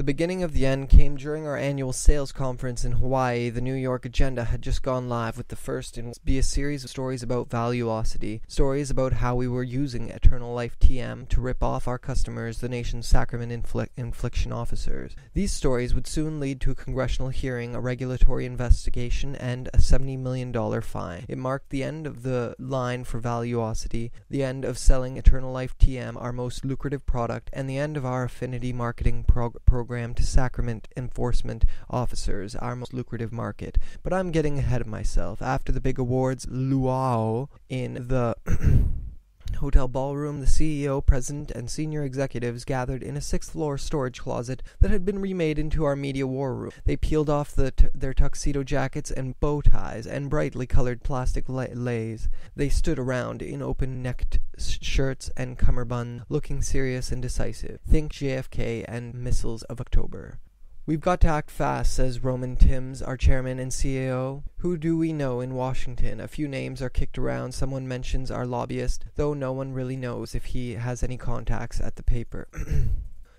The beginning of the end came during our annual sales conference in Hawaii. The New York agenda had just gone live with the first in be a series of stories about valuosity, stories about how we were using Eternal Life TM to rip off our customers, the nation's sacrament infliction officers. These stories would soon lead to a congressional hearing, a regulatory investigation, and a $70 million fine. It marked the end of the line for valuosity, the end of selling Eternal Life TM, our most lucrative product, and the end of our affinity marketing program to sacrament enforcement officers, our most lucrative market. But I'm getting ahead of myself. After the big awards luau in the hotel ballroom, the CEO, president, and senior executives gathered in a sixth-floor storage closet that had been remade into our media war room. They peeled off their tuxedo jackets and bow ties and brightly colored plastic leis. They stood around in open-necked shirts and cummerbund, looking serious and decisive. Think JFK and missiles of October. "We've got to act fast," says Roman Timms, our chairman and CEO. "Who do we know in Washington?" A few names are kicked around. Someone mentions our lobbyist, though no one really knows if he has any contacts at the paper.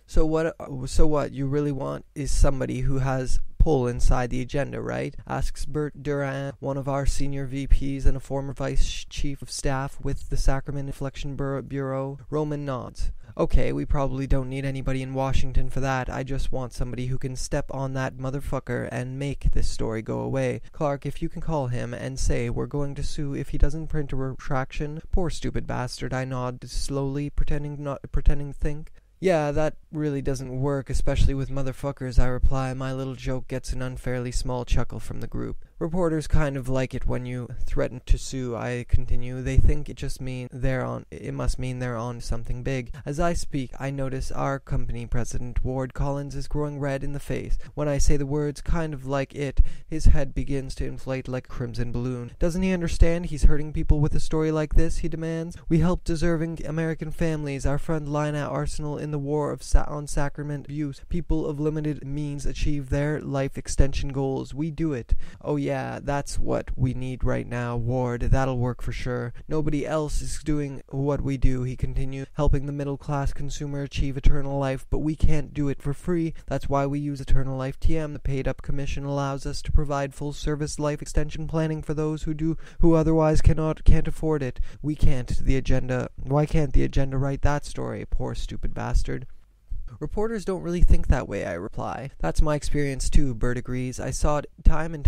So what you really want is somebody who has pull inside the agenda, right? Asks Bert Duran, one of our senior VPs and a former vice chief of staff with the Sacrament Inflection Bureau. Roman nods. "Okay, we probably don't need anybody in Washington for that. I just want somebody who can step on that motherfucker and make this story go away. Clark, if you can call him and say we're going to sue if he doesn't print a retraction." "Poor stupid bastard," I nod slowly, pretending to think. "Yeah, that really doesn't work, especially with motherfuckers," I reply. My little joke gets an unfairly small chuckle from the group. "Reporters kind of like it when you threaten to sue," I continue. "They think it must mean they're on something big." As I speak, I notice our company president, Ward Collins, is growing red in the face. When I say the words "kind of like it," his head begins to inflate like a crimson balloon. "Doesn't he understand he's hurting people with a story like this?" he demands. "We help deserving American families, our front line at arsenal in the war on sacrament abuse. People of limited means achieve their life extension goals. We do it." "Oh yeah, that's what we need right now, Ward. That'll work for sure. Nobody else is doing what we do," he continues, "helping the middle-class consumer achieve eternal life, but we can't do it for free. That's why we use Eternal Life TM. The paid-up commission allows us to provide full-service life extension planning for those who otherwise can't afford it. Why can't the agenda write that story? Poor stupid bastard." "Reporters don't really think that way," I reply. "That's my experience too," Bert agrees. "I saw it time and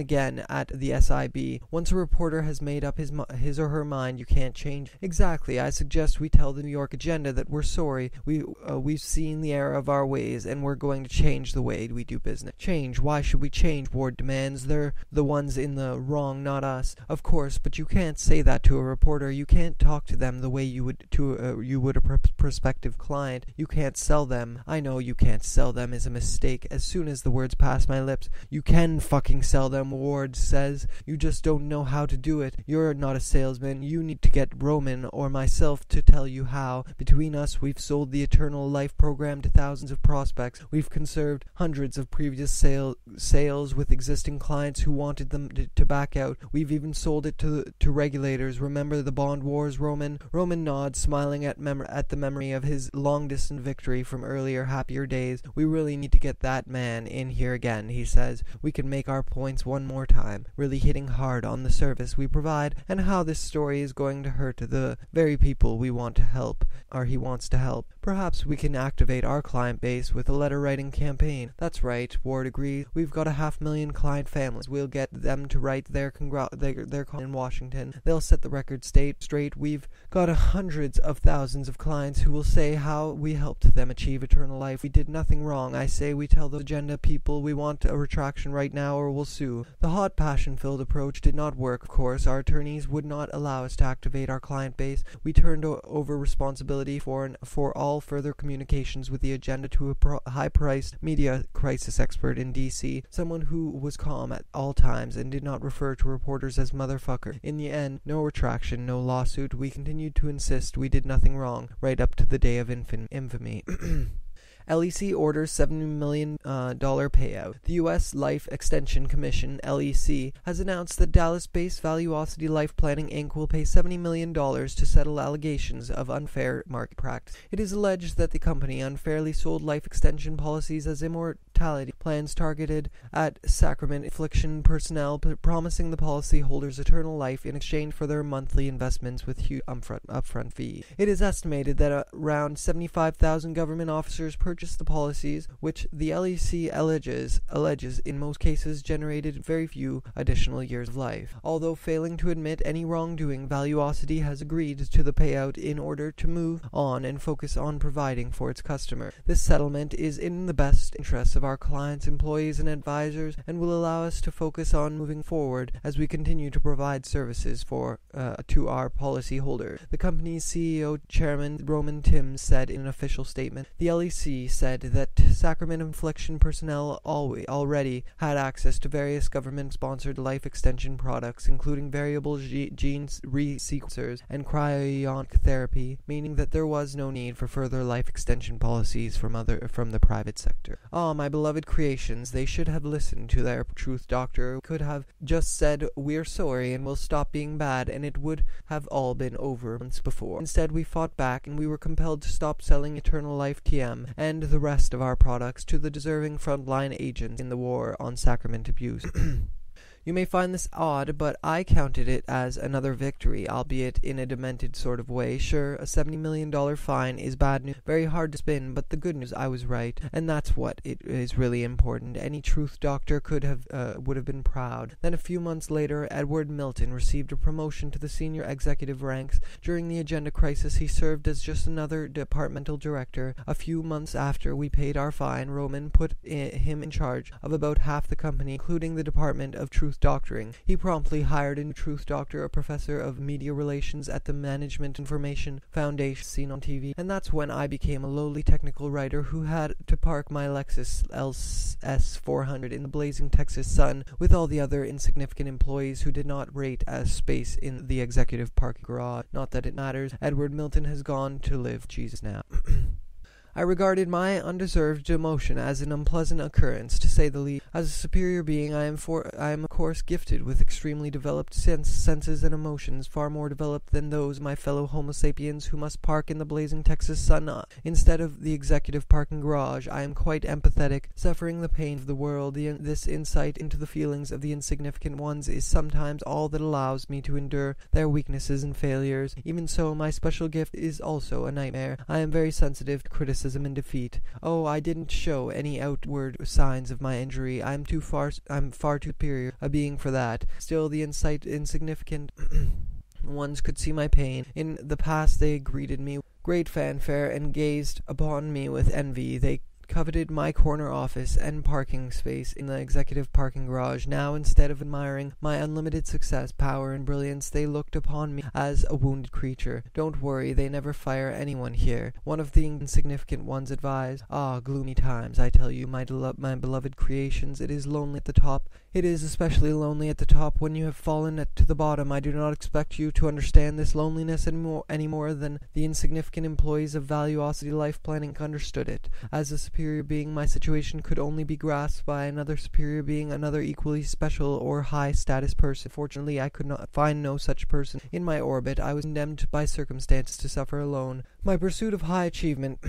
again at the SIB. Once a reporter has made up his or her mind, you can't change." "Exactly. I suggest we tell the New York agenda that we're sorry. We've seen the error of our ways, and we're going to change the way we do business." "Change? Why should we change?" Ward demands. "They're the ones in the wrong, not us." "Of course, but you can't say that to a reporter. You can't talk to them the way you would a prospective client. You can't sell them." "I know you can't sell them" is a mistake. As soon as the words pass my lips, "You can fucking sell them," Ward says. "You just don't know how to do it. You're not a salesman. You need to get Roman or myself to tell you how. Between us, we've sold the Eternal Life program to thousands of prospects. We've conserved hundreds of previous sales with existing clients who wanted them to back out. We've even sold it to regulators. Remember the bond wars, Roman?" Roman nods, smiling at the memory of his long-distance victory from earlier, happier days. "We really need to get that man in here again," he says. "We can make our points one more time, really hitting hard on the service we provide and how this story is going to hurt the very people we want to help, or he wants to help. Perhaps we can activate our client base with a letter-writing campaign." "That's right," Ward agrees. "We've got 500,000 client families. We'll get them to write their call in Washington. They'll set the record straight. We've got hundreds of thousands of clients who will say how we helped them achieve eternal life. We did nothing wrong. I say we tell the agenda people we want a retraction right now or we'll sue." The hot, passion-filled approach did not work, of course. Our attorneys would not allow us to activate our client base. We turned over responsibility for all further communications with the agenda to a high-priced media crisis expert in D.C., someone who was calm at all times and did not refer to reporters as motherfucker. In the end, no retraction, no lawsuit. We continued to insist we did nothing wrong, right up to the day of infamy. LEC orders $70 million payout. The U.S. Life Extension Commission, LEC, has announced that Dallas-based Valuosity Life Planning Inc. will pay $70 million to settle allegations of unfair market practice. It is alleged that the company unfairly sold life extension policies as immortality plans targeted at sacrament affliction personnel, promising the policyholders eternal life in exchange for their monthly investments with huge upfront fee. It is estimated that around 75,000 government officers purchased the policies, which the LEC alleges in most cases generated very few additional years of life. Although failing to admit any wrongdoing, Valuosity has agreed to the payout in order to move on and focus on providing for its customer. This settlement is in the best interests of our clients, employees, and advisors, and will allow us to focus on moving forward as we continue to provide services to our policyholder. The company's CEO, Chairman Roman Timms, said in an official statement. The LEC said that sacrament affliction personnel already had access to various government-sponsored life extension products, including variable gene resequencers and cryonic therapy, meaning that there was no need for further life extension policies from the private sector. My beloved creations, they should have listened to their truth doctor, could have just said, "We're sorry and we'll stop being bad," and it would have all been over months before. Instead, we fought back and we were compelled to stop selling Eternal Life TM and the rest of our products to the deserving frontline agents in the war on sacrament abuse. You may find this odd, but I counted it as another victory, albeit in a demented sort of way. Sure, a $70 million fine is bad news, very hard to spin, but the good news, I was right, and that's what it is really important. Any truth doctor would have been proud. Then a few months later, Edward Milton received a promotion to the senior executive ranks. During the agenda crisis, he served as just another departmental director. A few months after we paid our fine, Roman put him in charge of about half the company, including the Department of Truth Doctoring. He promptly hired a new truth doctor, a professor of media relations at the Management Information Foundation seen on TV, and that's when I became a lowly technical writer who had to park my Lexus LS400 in the blazing Texas sun with all the other insignificant employees who did not rate as space in the executive parking garage. Not that it matters. Edward Milton has gone to live Jesus now. I regarded my undeserved demotion as an unpleasant occurrence, to say the least. As a superior being, I am of course gifted with extremely developed senses and emotions, far more developed than those my fellow Homo sapiens who must park in the blazing Texas sun instead of the executive parking garage. I am quite empathetic, suffering the pain of the world. This insight into the feelings of the insignificant ones is sometimes all that allows me to endure their weaknesses and failures. Even so, my special gift is also a nightmare. I am very sensitive to criticism and defeat. Oh, I didn't show any outward signs of my injury. I'm far too superior a being for that. Still, the insignificant ones could see my pain. In the past, they greeted me with great fanfare and gazed upon me with envy. They coveted my corner office and parking space in the executive parking garage. Now, instead of admiring my unlimited success, power, and brilliance, they looked upon me as a wounded creature. Don't worry, they never fire anyone here, one of the insignificant ones advised. Ah, gloomy times, I tell you, my beloved creations. It is lonely at the top. It is especially lonely at the top when you have fallen to the bottom. I do not expect you to understand this loneliness any more than the insignificant employees of Valuosity Life Planning understood it. As a superior being, my situation could only be grasped by another superior being, another equally special or high-status person. Fortunately, I could not find no such person in my orbit. I was condemned by circumstances to suffer alone. My pursuit of high achievement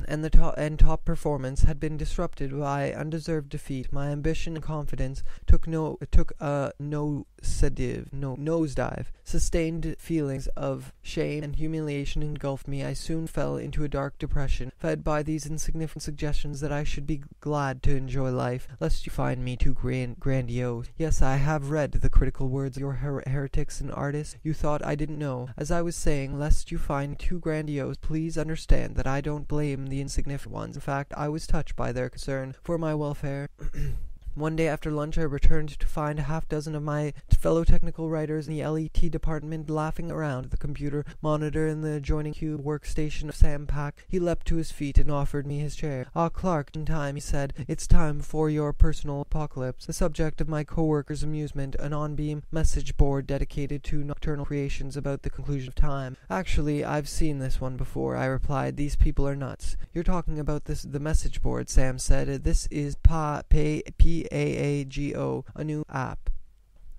and top performance had been disrupted by undeserved defeat. My ambition and confidence took a nosedive. Sustained feelings of shame and humiliation engulfed me. I soon fell into a dark depression, fed by these insignificant suggestions that I should be glad to enjoy life, lest you find me too grandiose. Yes, I have read the critical words of your heretics and artists. You thought I didn't know. As I was saying, lest you find me too grandiose, please understand that I don't blame the insignificant ones. In fact, I was touched by their concern for my welfare. One day after lunch, I returned to find a half dozen of my fellow technical writers in the LET department laughing around the computer monitor in the adjoining cube workstation of Sam Pack. He leapt to his feet and offered me his chair. "Ah, Clark, in time," he said. "It's time for your personal apocalypse." The subject of my co-workers' amusement, an on-beam message board dedicated to nocturnal creations about the conclusion of time. "Actually, I've seen this one before," I replied. "These people are nuts." "You're talking about the message board," Sam said. "This is PAAGO, a new app."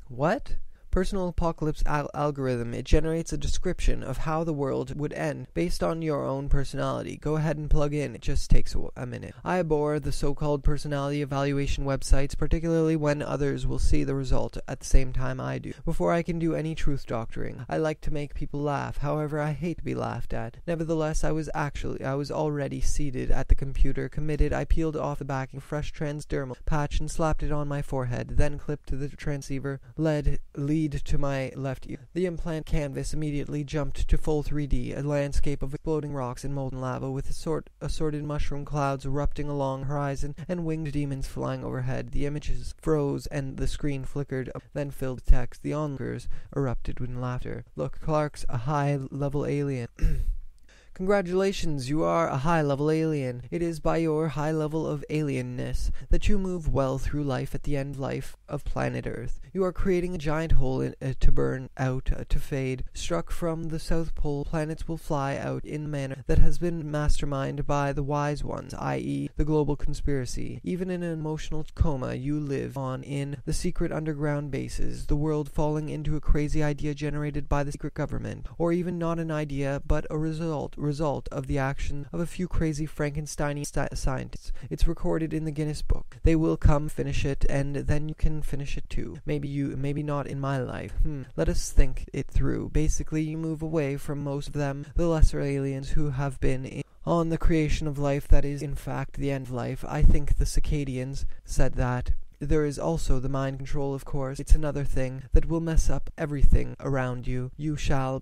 "What?" Personal apocalypse algorithm. It generates a description of how the world would end based on your own personality. Go ahead and plug in. It just takes a minute. I abhor the so-called personality evaluation websites, particularly when others will see the result at the same time I do, before I can do any truth doctoring. I like to make people laugh. However, I hate to be laughed at. Nevertheless, I was already seated at the computer, committed. I peeled off the backing fresh transdermal patch and slapped it on my forehead, then clipped the transceiver lead to my left ear. The implant canvas immediately jumped to full 3D, a landscape of exploding rocks and molten lava with assorted mushroom clouds erupting along the horizon and winged demons flying overhead. The images froze and the screen flickered, then filled with text. The onlookers erupted with laughter. "Look, Clark's a high-level alien." "Congratulations, you are a high-level alien. It is by your high level of alienness that you move well through life at the end life of planet Earth. You are creating a giant hole to burn out, to fade. Struck from the South Pole, planets will fly out in a manner that has been masterminded by the wise ones, i.e. the global conspiracy. Even in an emotional coma you live on in the secret underground bases, the world falling into a crazy idea generated by the secret government, or even not an idea but a result of the action of a few crazy Frankensteiny scientists. It's recorded in the Guinness Book. They will come finish it, and then you can finish it too. Maybe not in my life. Let us think it through. Basically, you move away from most of them, the lesser aliens who have been on the creation of life that is, in fact, the end of life. I think the Circadians said that. There is also the mind control, of course. It's another thing that will mess up everything around you. You shall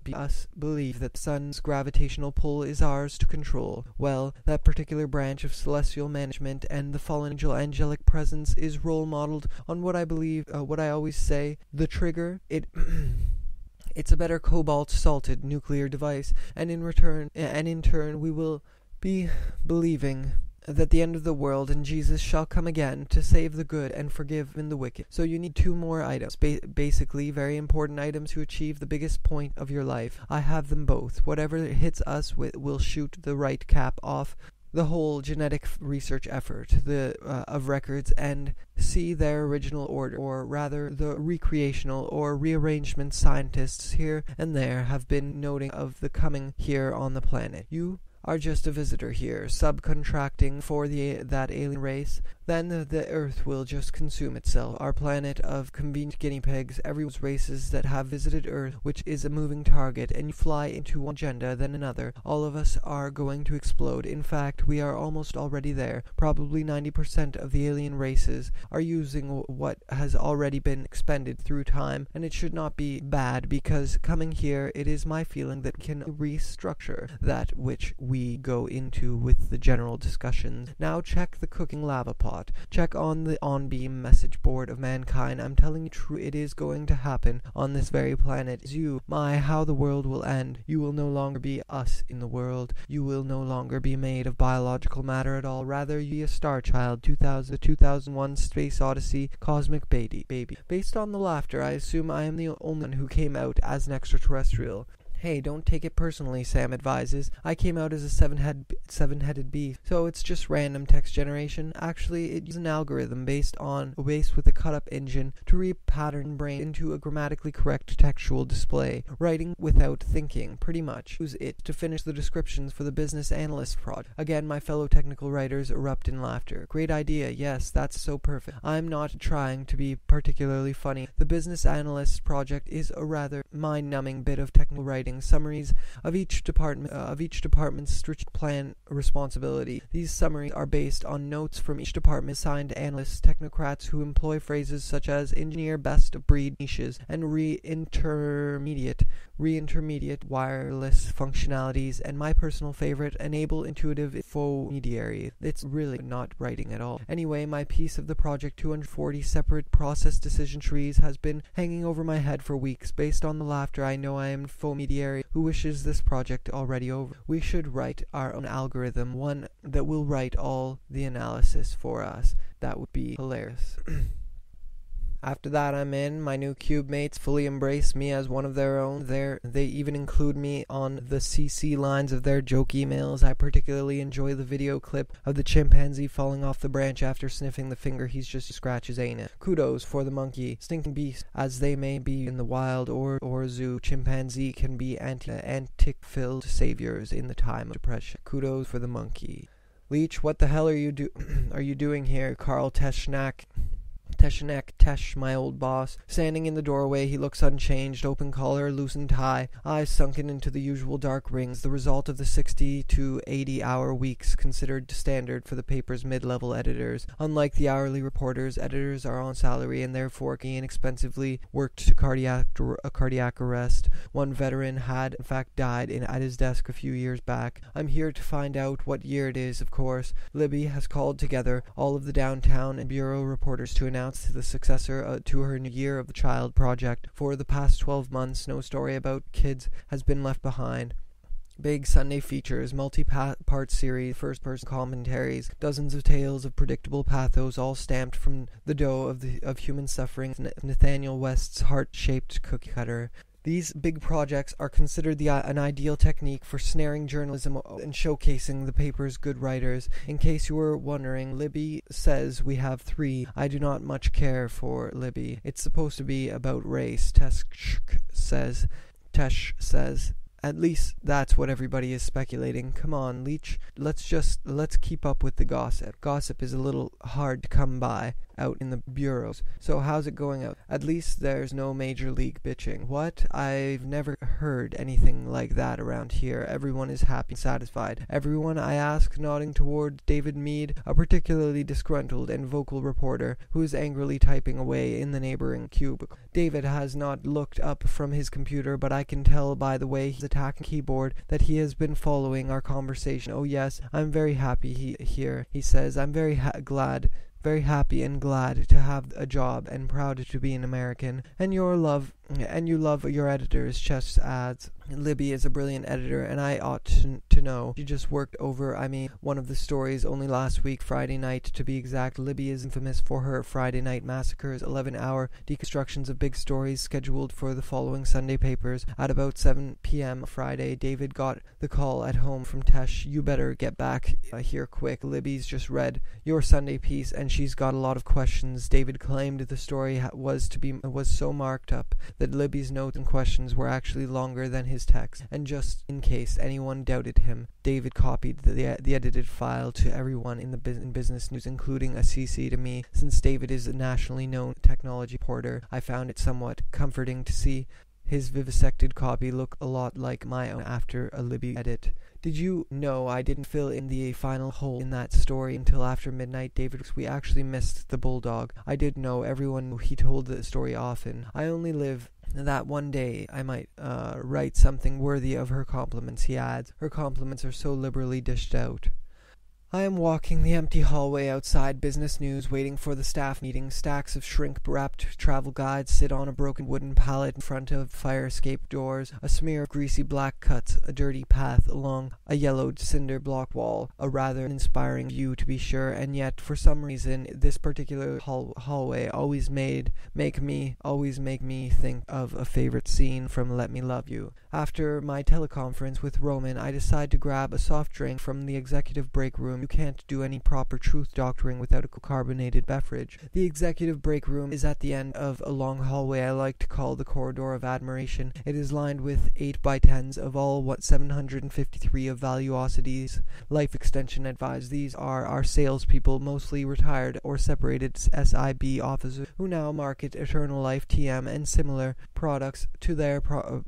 believe that the sun's gravitational pull is ours to control. Well, that particular branch of celestial management and the fallen angelic presence is role modeled on what I believe, what I always say, the trigger. It's a better cobalt-salted nuclear device, and in turn we will be believing that the end of the world and Jesus shall come again to save the good and forgive the wicked. So you need two more items, basically very important items to achieve the biggest point of your life. I have them both. Whatever hits us will shoot the right cap off the whole genetic research effort of records and see their original order, or rather the recreational or rearrangement scientists here and there have been noting of the coming here on the planet. You are just a visitor here, subcontracting for that alien race. Then the Earth will just consume itself, our planet of convenient guinea pigs, everyone's races that have visited Earth, which is a moving target, and you fly into one agenda, then another. All of us are going to explode. In fact, we are almost already there. Probably 90% of the alien races are using what has already been expended through time, and it should not be bad, because coming here, it is my feeling that we can restructure that which we go into with the general discussions. Now check the cooking lava pot. Check on the on-beam message board of mankind. I'm telling you true, it is going to happen on this very planet. How the world will end. You will no longer be us in the world. You will no longer be made of biological matter at all. Rather, you be a star child. 2001 Space Odyssey, cosmic baby. Based on the laughter, I assume I am the only one who came out as an extraterrestrial. Hey, don't take it personally, Sam advises. I came out as a seven-headed beast, so it's just random text generation. Actually, it uses an algorithm based with a cut-up engine to repattern brain into a grammatically correct textual display, writing without thinking, pretty much. Use it to finish the descriptions for the business analyst project. Again, my fellow technical writers erupt in laughter. Great idea, yes, that's so perfect. I'm not trying to be particularly funny. The business analyst project is a rather mind-numbing bit of technical writing. Summaries of each department's strategic plan responsibility. These summaries are based on notes from each department assigned analysts, technocrats who employ phrases such as engineer best of breed niches and intermediate re-intermediate wireless functionalities, and my personal favorite, enable intuitive intermediary. It's really not writing at all. Anyway, my piece of the project 240 separate process decision trees has been hanging over my head for weeks. Based on the laughter, I know I am intermediary who wishes this project already over. We should write our own algorithm, one that will write all the analysis for us. That would be hilarious. After that, I'm in. My new cube mates fully embrace me as one of their own. They even include me on the CC lines of their joke emails. I particularly enjoy the video clip of the chimpanzee falling off the branch after sniffing the finger he's just scratched his anus. Kudos for the monkey. Stinking beast, as they may be in the wild or zoo, chimpanzee can be antic-filled saviors in the time of depression. Kudos for the monkey. Leach, what the hell are you doing here? Carl Tesh, my old boss. Standing in the doorway, he looks unchanged, open collar, loosened tie, eyes sunken into the usual dark rings, the result of the 60 to 80-hour weeks considered standard for the paper's mid-level editors. Unlike the hourly reporters, editors are on salary and therefore inexpensively worked to cardiac arrest. One veteran had, in fact, died at his desk a few years back. I'm here to find out what year it is, of course. Libby has called together all of the downtown and bureau reporters to announce the successor to her New Year of the Child project. For the past 12 months, no story about kids has been left behind. Big Sunday features, multi-part series, first-person commentaries, dozens of tales of predictable pathos, all stamped from the dough of human suffering. Nathaniel West's heart-shaped cookie cutter. These big projects are considered an ideal technique for snaring journalism and showcasing the paper's good writers. In case you were wondering, Libby says we have 3. I do not much care for Libby. It's supposed to be about race, Tesh says. At least that's what everybody is speculating. Come on, Leach, let's keep up with the gossip. Gossip is a little hard to come by out in the bureaus. So how's it going out? At least there's no major league bitching. What? I've never heard anything like that around here. Everyone is happy and satisfied. Everyone, I ask, nodding toward David Mead, a particularly disgruntled and vocal reporter who is angrily typing away in the neighboring cubicle. David has not looked up from his computer, but I can tell by the way he's attacking keyboard that he has been following our conversation. Oh yes, I'm very happy here, he says. I'm very happy and glad to have a job and proud to be an American. And you love your editors, Chess adds. Libby is a brilliant editor, and I ought to know. She just worked over, one of the stories only last week, Friday night to be exact. Libby is infamous for her Friday night massacres, 11-hour deconstructions of big stories scheduled for the following Sunday papers. At about 7 p.m. Friday, David got the call at home from Tesh. You better get back here quick. Libby's just read your Sunday piece, and she's got a lot of questions. David claimed the story was so marked up that Libby's notes and questions were actually longer than his text, and just in case anyone doubted him, David copied the edited file to everyone in business news, including a CC to me. Since David is a nationally known technology reporter, I found it somewhat comforting to see his vivisected copy look a lot like my own after a Libby edit. Did you know I didn't fill in the final hole in that story until after midnight, David? We actually missed the bulldog. I did know everyone knew he told the story often. I only live that one day I might write something worthy of her compliments, he adds. Her compliments are so liberally dished out. I am walking the empty hallway outside Business News, waiting for the staff meeting. Stacks of shrink-wrapped travel guides sit on a broken wooden pallet in front of fire escape doors. A smear of greasy black cuts a dirty path along a yellowed cinder block wall. A rather inspiring view, to be sure, and yet, for some reason, this particular hallway always make me think of a favorite scene from Let Me Love You. After my teleconference with Roman, I decide to grab a soft drink from the executive break room. You can't do any proper truth doctoring without a carbonated beverage. The executive break room is at the end of a long hallway I like to call the corridor of admiration. It is lined with 8x10s of all 753 of Valuosity's life extension advised. These are our salespeople, mostly retired or separated SIB officers, who now market Eternal Life TM and similar products to their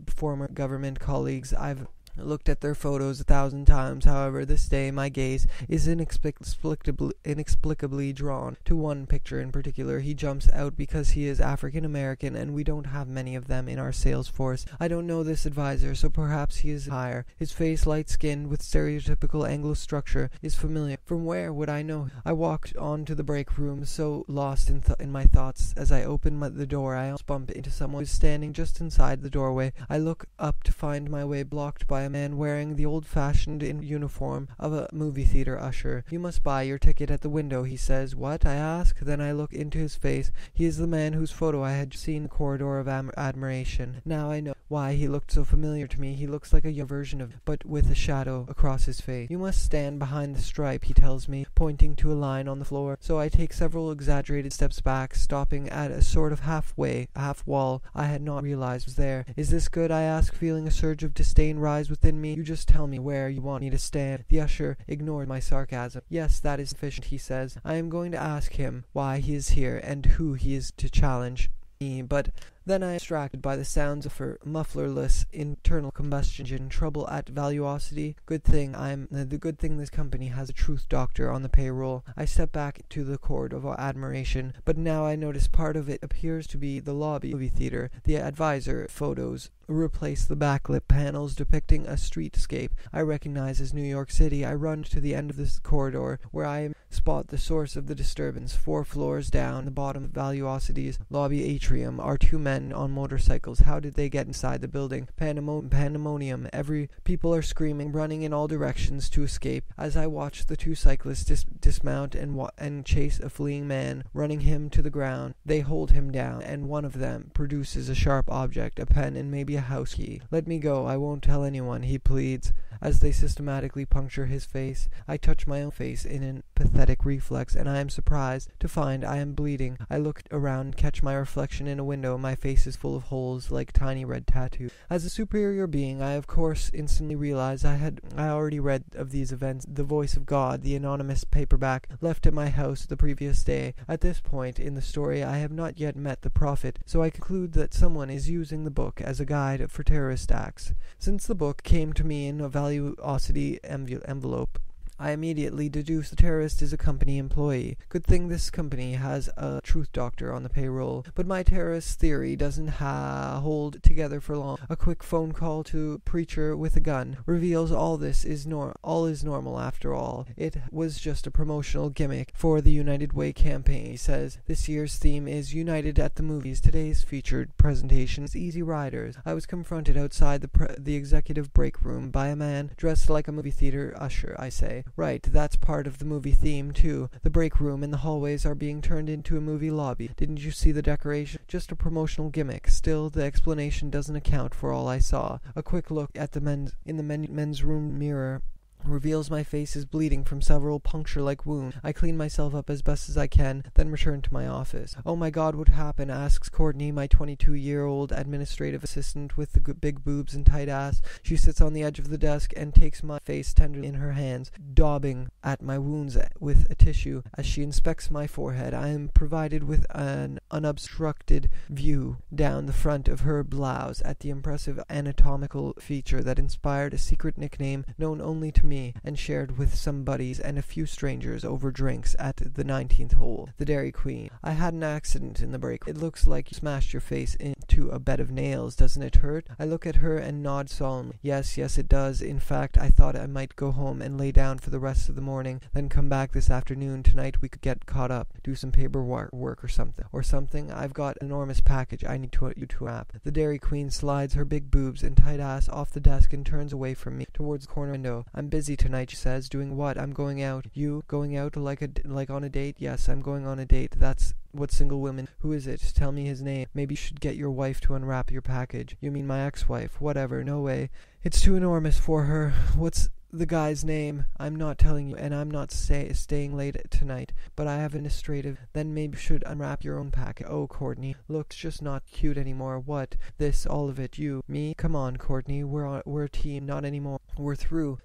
former government colleagues. I've looked at their photos 1,000 times. However, this day my gaze is inexplicably drawn to one picture in particular. He jumps out because he is African American, and we don't have many of them in our sales force. I don't know this advisor, so perhaps he is higher. His face, light-skinned with stereotypical Anglo structure, is familiar. From where would I know? I walked on to the break room, so lost in my thoughts. As I opened the door, I almost bumped into someone who was standing just inside the doorway. I look up to find my way blocked by a man wearing the old-fashioned uniform of a movie theater usher. "You must buy your ticket at the window," he says. "What?" I ask. Then I look into his face. He is the man whose photo I had seen in the corridor of admiration. Now I know why he looked so familiar to me. He looks like a young version of, but with a shadow across his face. "You must stand behind the stripe," he tells me, pointing to a line on the floor. So I take several exaggerated steps back, stopping at a sort of half wall I had not realized was there. "Is this good?" I ask, feeling a surge of disdain rise within me. "You just tell me where you want me to stand." The usher ignored my sarcasm. "Yes, that is sufficient," he says. "I am going to ask him why he is here and who he is to challenge me, but then I am distracted by the sounds of her mufflerless internal combustion. Trouble at Valuosity. Good thing this company has a truth doctor on the payroll." I step back to the court of admiration, but now I notice part of it appears to be the lobby movie theater. The advisor photos replace the backlit panels depicting a streetscape I recognize as New York City. I run to the end of this corridor where I spot the source of the disturbance. 4 floors down, the bottom of Valuosity's lobby atrium, are 2 men on motorcycles. How did they get inside the building? Pandemonium. People are screaming, running in all directions to escape. As I watch the 2 cyclists dismount and chase a fleeing man, running him to the ground, they hold him down, and one of them produces a sharp object, a pen and maybe a house key. "Let me go, I won't tell anyone," he pleads, as they systematically puncture his face. I touch my own face in a pathetic reflex, and I am surprised to find I am bleeding. I look around and catch my reflection in a window. My face is full of holes like tiny red tattoos. As a superior being, I of course instantly realized I already read of these events. The Voice of God, the anonymous paperback left at my house the previous day. At this point in the story, I have not yet met the prophet, so I conclude that someone is using the book as a guide for terrorist acts. Since the book came to me in a Valuosity envelope, I immediately deduce the terrorist is a company employee. Good thing this company has a truth doctor on the payroll. But my terrorist theory doesn't hold together for long. A quick phone call to a preacher with a gun reveals all is normal after all. It was just a promotional gimmick for the United Way campaign. He says, "This year's theme is United at the Movies. Today's featured presentation is Easy Riders." I was confronted outside the executive break room by a man dressed like a movie theater usher. I say, "Right, that's part of the movie theme, too. The break room and the hallways are being turned into a movie lobby. Didn't you see the decoration? Just a promotional gimmick. Still, the explanation doesn't account for all I saw." A quick look at the men's room mirror reveals my face is bleeding from several puncture-like wounds. I clean myself up as best as I can, then return to my office. "Oh my God, what happened?" asks Courtney, my 22-year-old administrative assistant with the big boobs and tight ass. She sits on the edge of the desk and takes my face tenderly in her hands, daubing at my wounds with a tissue. As she inspects my forehead, I am provided with an unobstructed view down the front of her blouse at the impressive anatomical feature that inspired a secret nickname known only to me and shared with some buddies and a few strangers over drinks at the 19th hole, the Dairy Queen. "I had an accident in the break. It looks like you smashed your face into a bed of nails. Doesn't it hurt?" I look at her and nod solemnly. Yes, it does. In fact, I thought I might go home and lay down for the rest of the morning, then come back this afternoon. Tonight we could get caught up, do some paperwork or something. I've got an enormous package I need you to wrap. The Dairy Queen slides her big boobs and tight ass off the desk and turns away from me towards the corner window. "I'm busy tonight," she says. "Doing what?" "I'm going out." "You going out like on a date?" "Yes, I'm going on a date. That's what single women." "Who is it?" "Tell me his name." "Maybe you should get your wife to unwrap your package." "You mean my ex-wife?" "Whatever. No way. It's too enormous for her." "What's the guy's name?" "I'm not telling you, and I'm not staying late tonight, but I have administrative." "Then maybe you should unwrap your own packet." "Oh, Courtney, looks just not cute anymore." "What? This, all of it? You?" "Me? Come on, Courtney, we're a team." "Not anymore." We're through.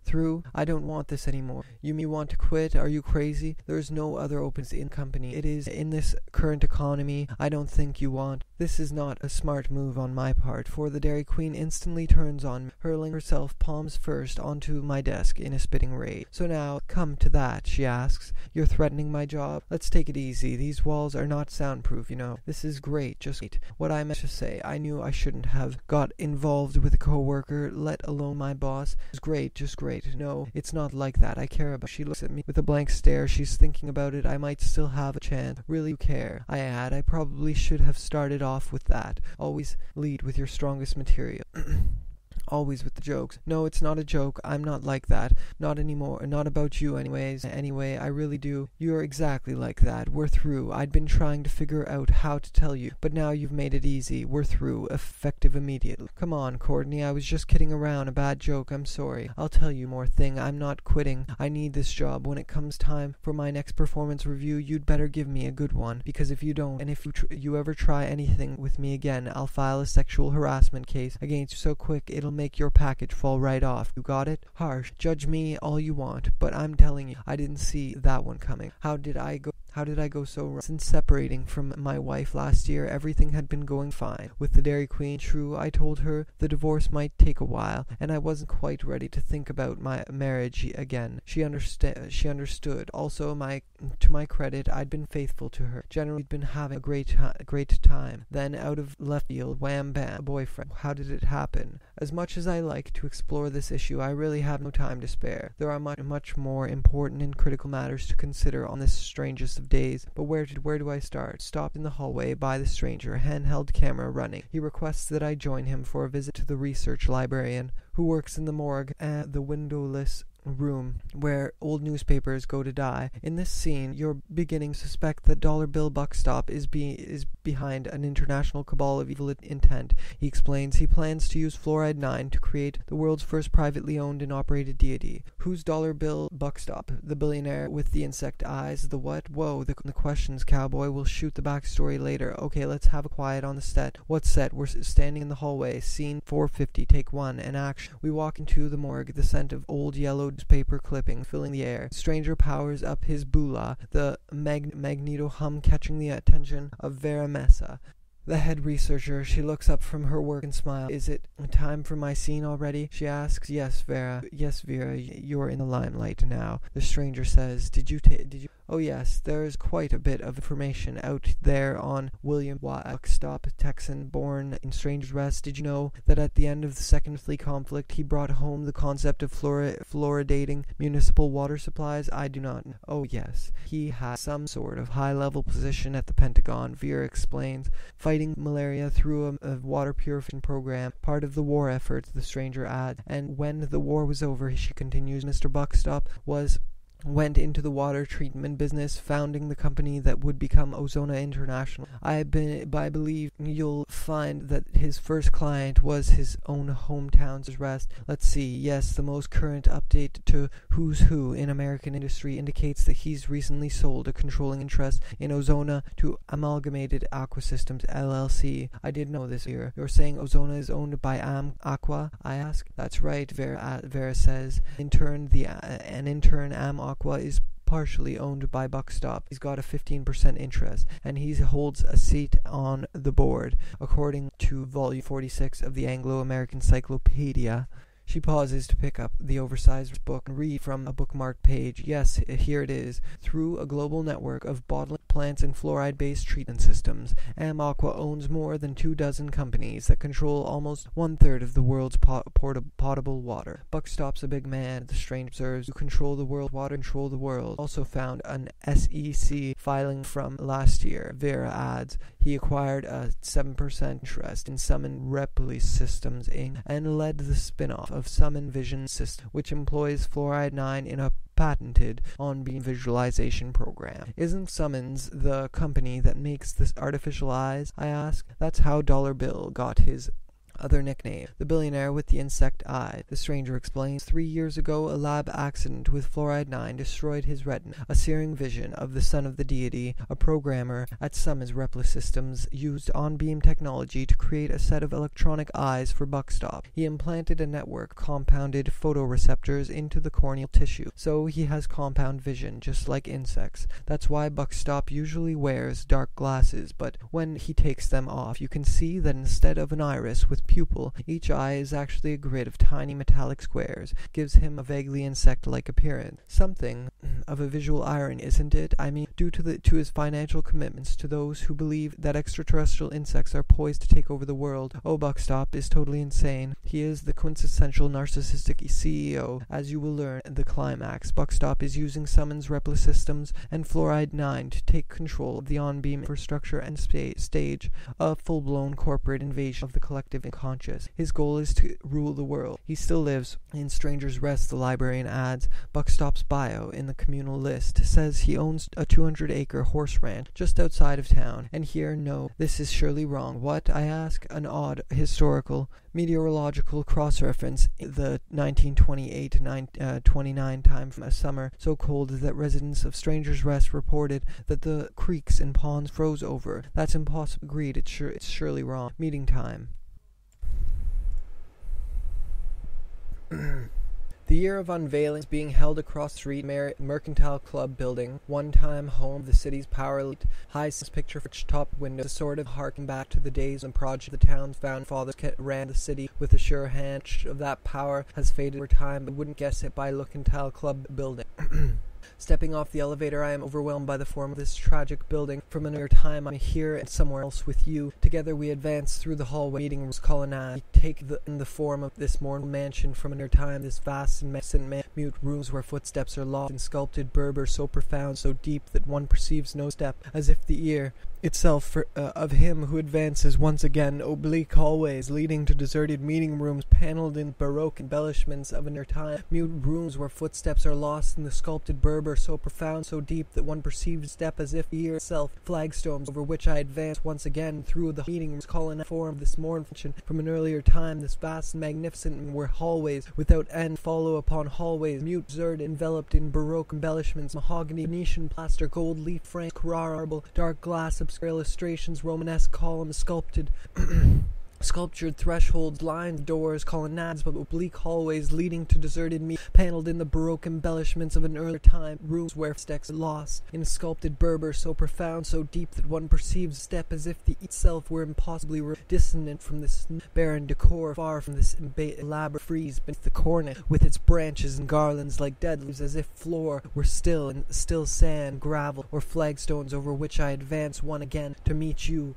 I don't want this anymore. You may want to quit? Are you crazy? There's no other opens in company. It is in this current economy. I don't think you want. This is not a smart move on my part, for the Dairy Queen instantly turns on me, hurling herself palms first onto my desk in a spitting rage. So now, come to that, she asks. You're threatening my job? Let's take it easy. These walls are not soundproof, you know. This is great, just great. What I meant to say, I knew I shouldn't have got involved with a coworker, let alone my boss. It's great, just great. No, it's not like that. I care about. She looks at me with a blank stare. She's thinking about it. I might still have a chance. Really, you care. I add, I probably should have started off with that. Always lead with your strongest material. Always with the jokes. No, it's not a joke. I'm not like that. Not anymore. Not about you anyways. Anyway, I really do. You're exactly like that. We're through. I'd been trying to figure out how to tell you, but now you've made it easy. We're through. Effective immediately. Come on, Courtney. I was just kidding around. A bad joke. I'm sorry. I'll tell you more thing. I'm not quitting. I need this job. When it comes time for my next performance review, you'd better give me a good one, because if you don't, and if you ever try anything with me again, I'll file a sexual harassment case against you so quick it'll make your package fall right off. You got it? Harsh. Judge me all you want, but I'm telling you, I didn't see that one coming. How did I go so wrong? Since separating from my wife last year, everything had been going fine. With the Dairy Queen, true, I told her the divorce might take a while, and I wasn't quite ready to think about my marriage again. She understood. Also, to my credit, I'd been faithful to her. Generally, been having a great time. Then, out of left field, wham bam, boyfriend. How did it happen? As much as I like to explore this issue, I really have no time to spare. There are much more important and critical matters to consider on this strangest of days, but where do I start? Stopped in the hallway by the stranger, handheld camera running. He requests that I join him for a visit to the research librarian, who works in the morgue at the windowless room where old newspapers go to die. In this scene, you're beginning to suspect that Dollar Bill Buckstop is behind an international cabal of evil intent. He explains he plans to use Fluoride 9 to create the world's first privately owned and operated deity. Who's Dollar Bill Buckstop? The billionaire with the insect eyes? The what? Whoa, the questions, cowboy. We'll shoot the backstory later. Okay, let's have a quiet on the set. What set? We're standing in the hallway. Scene 450, take 1, and action. We walk into the morgue, the scent of old yellow paper clipping filling the air. Stranger powers up his bula, the magneto hum catching the attention of Vera Mesa, the head researcher. She looks up from her work and smiles. Is it time for my scene already? She asks. Yes, Vera. Yes, Vera, you're in the limelight now. The stranger says, Did you? Oh yes, there's quite a bit of information out there on William Buckstop, Texan, born in Stranger's Rest. Did you know that at the end of the Second Fleet conflict, he brought home the concept of fluoridating municipal water supplies? I do not know. Oh yes, he had some sort of high-level position at the Pentagon, Vera explains, fighting malaria through a water purification program, part of the war effort, the stranger adds. And when the war was over, she continues, Mr. Buckstop went into the water treatment business, founding the company that would become Ozona International. I believe you'll find that his first client was his own hometown's Rest. Let's see. Yes, the most current update to Who's Who in American industry indicates that he's recently sold a controlling interest in Ozona to Amalgamated Aqua Systems LLC. I did know this here. You're saying Ozona is owned by Aqua? I ask. That's right, Vera says. In turn, Am Aqua is partially owned by Buckstop. He's got a 15% interest, and he holds a seat on the board, according to volume 46 of the Anglo-American Cyclopedia. She pauses to pick up the oversized book and read from a bookmarked page. Yes, here it is. Through a global network of bottling plants and fluoride-based treatment systems, Am Aqua owns more than 24 companies that control almost 1/3 of the world's potable water. Buckstop's a big man, the stranger observes. You control the world, water control the world. Also found an SEC filing from last year. Vera adds, he acquired a 7% interest in Summon Repli Systems Inc. and led the spin-off of Summon Vision System, which employs Fluoride 9 in a patented on-beam visualization program. Isn't Summons the company that makes this artificial eyes? I ask. That's how Dollar Bill got his other nickname, the billionaire with the insect eye. The stranger explains, 3 years ago, a lab accident with fluoride 9 destroyed his retina. A searing vision of the son of the deity, a programmer at Summons Repli Systems, used on-beam technology to create a set of electronic eyes for Buckstop. He implanted a network of compounded photoreceptors into the corneal tissue, so he has compound vision, just like insects. That's why Buckstop usually wears dark glasses, but when he takes them off, you can see that instead of an iris with pupil, each eye is actually a grid of tiny metallic squares. Gives him a vaguely insect-like appearance. Something of a visual irony, isn't it? I mean, due to his financial commitments to those who believe that extraterrestrial insects are poised to take over the world. Oh, Buckstop is totally insane. He is the quintessential narcissistic CEO. As you will learn in the climax, Buckstop is using Summons Repli Systems and Fluoride 9 to take control of the on-beam infrastructure and stage a full-blown corporate invasion of the collective unconscious. His goal is to rule the world. He still lives. In Stranger's Rest, the librarian adds, Buckstop's bio in the communal list says he owns a 200-acre horse ranch just outside of town. And here, no, this is surely wrong. What, I ask? An odd historical meteorological cross-reference. The 1928-29 time from a summer so cold that residents of Stranger's Rest reported that the creeks and ponds froze over. That's impossible. Agreed, it's surely wrong. Meeting time. The year of unveiling is being held across the street Mercantile Club building, one-time home of the city's power elite. High picture for top windows, a sort of harking back to the days when project the town's founding fathers ran the city with a sure hand. Of that power has faded over time, but wouldn't guess it by Mercantile Club building. Stepping off the elevator, I am overwhelmed by the form of this tragic building. From another time, I'm here and somewhere else with you. Together we advance through the hallway, meeting rooms, colonnade. We take in the form of this mournful mansion from another time, this vast and mute rooms where footsteps are lost in sculpted Berber so profound, so deep that one perceives no step, as if the ear itself of him who advances once again, oblique hallways leading to deserted meeting rooms paneled in Baroque embellishments of another time, mute rooms where footsteps are lost in the sculpted Berber so profound, so deep that one perceives step as if the ear itself, flagstones over which I advance once again through the meeting rooms, calling a form of this mournful from an earlier time, this vast and magnificent where hallways without end follow upon hallways, mute, deserted, enveloped in Baroque embellishments, mahogany, Venetian plaster, gold leaf frames, Carrara marble, dark glass, obscure illustrations, Romanesque columns, sculptured thresholds, lines, doors, colonnades, but oblique hallways leading to deserted paneled in the Baroque embellishments of an earlier time, rooms where steps lost in sculpted Berber so profound, so deep that one perceives step as if the itself were impossibly dissonant from this barren decor, far from this elaborate frieze beneath the cornice, with its branches and garlands like dead leaves, as if floor were still and still sand, gravel, or flagstones over which I advance one again to meet you.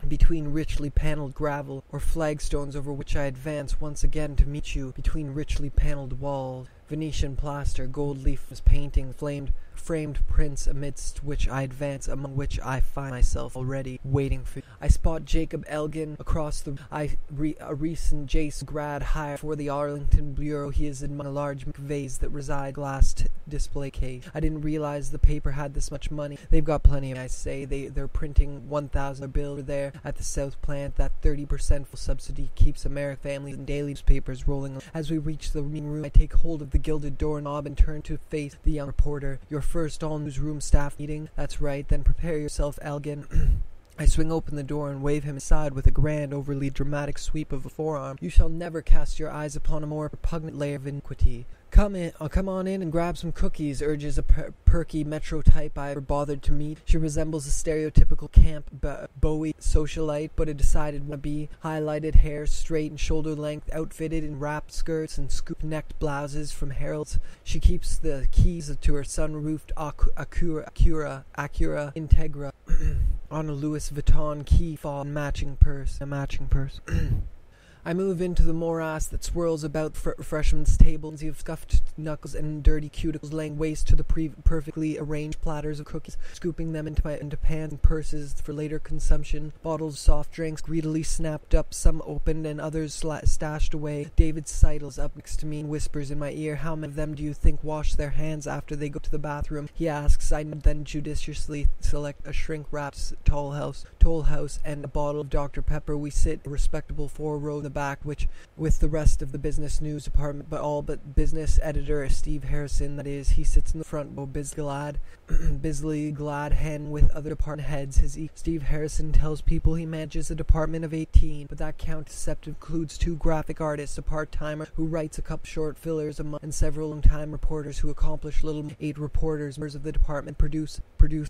Between richly paneled gravel, or flagstones over which I advance once again to meet you, between richly paneled walls, Venetian plaster, gold leaf painting, framed prints amidst which I advance, among which I find myself already waiting for you. I spot Jacob Elgin across a recent Jace grad hire for the Arlington Bureau. He is in a large vase that resides glass display case. I didn't realize the paper had this much money. They've got plenty of money, I say. They're printing 1,000 bill there at the South Plant. That 30% full subsidy keeps American families and daily newspapers rolling. As we reach the meeting room, I take hold of the gilded doorknob and turn to face the young reporter. Your first all-newsroom staff meeting? That's right, then prepare yourself, Elgin. I swing open the door and wave him aside with a grand, overly dramatic sweep of a forearm. You shall never cast your eyes upon a more repugnant layer of iniquity. Come on in and grab some cookies, urges a perky metro type I ever bothered to meet. She resembles a stereotypical camp Bowie socialite, but a decided wannabe. Highlighted hair, straight and shoulder length, outfitted in wrapped skirts and scoop-necked blouses from Harold's. She keeps the keys to her sun-roofed Acura Integra on a Louis Vuitton key fob and a matching purse. I move into the morass that swirls about freshman's tables of scuffed knuckles and dirty cuticles, laying waste to the perfectly arranged platters of cookies, scooping them into pans and purses for later consumption. Bottles of soft drinks greedily snapped up, some opened and others stashed away. David sidles up next to me and whispers in my ear, "How many of them do you think wash their hands after they go to the bathroom?" He asks. I then judiciously select a shrink-wrapped toll house and a bottle of Dr. Pepper. We sit a respectable 4 rows in the back, which with the rest of the business news department, but all but business editor Steve Harrison, that is. He sits in the front row, busily glad hand with other department heads. Steve Harrison tells people he manages a department of 18, but that count includes 2 graphic artists, a part-timer who writes a couple short fillers a month, and several long-time reporters who accomplish little. 8 reporters, members of the department, produce